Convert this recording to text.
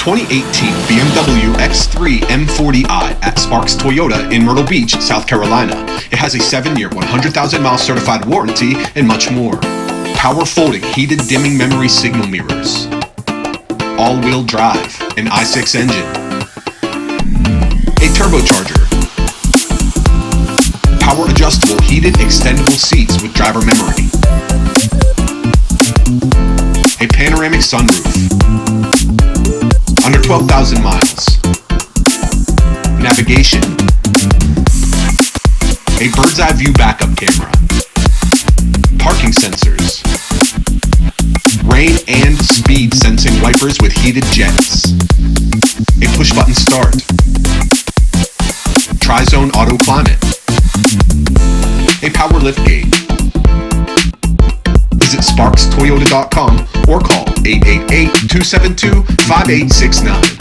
2018 BMW X3 M40i at Sparks Toyota in Myrtle Beach, South Carolina. It has a 7-year, 100,000-mile certified warranty and much more. Power folding, heated dimming memory signal mirrors. All-wheel drive, an i6 engine. A turbocharger. Power adjustable, heated, extendable seats with driver memory. A panoramic sunroof. Under 12,000 miles. Navigation. A bird's eye view backup camera. Parking sensors. Rain and speed sensing wipers with heated jets. A push button start. Tri-zone auto climate. A power liftgate. Visit SparksToyota.com or call 888-272-5869.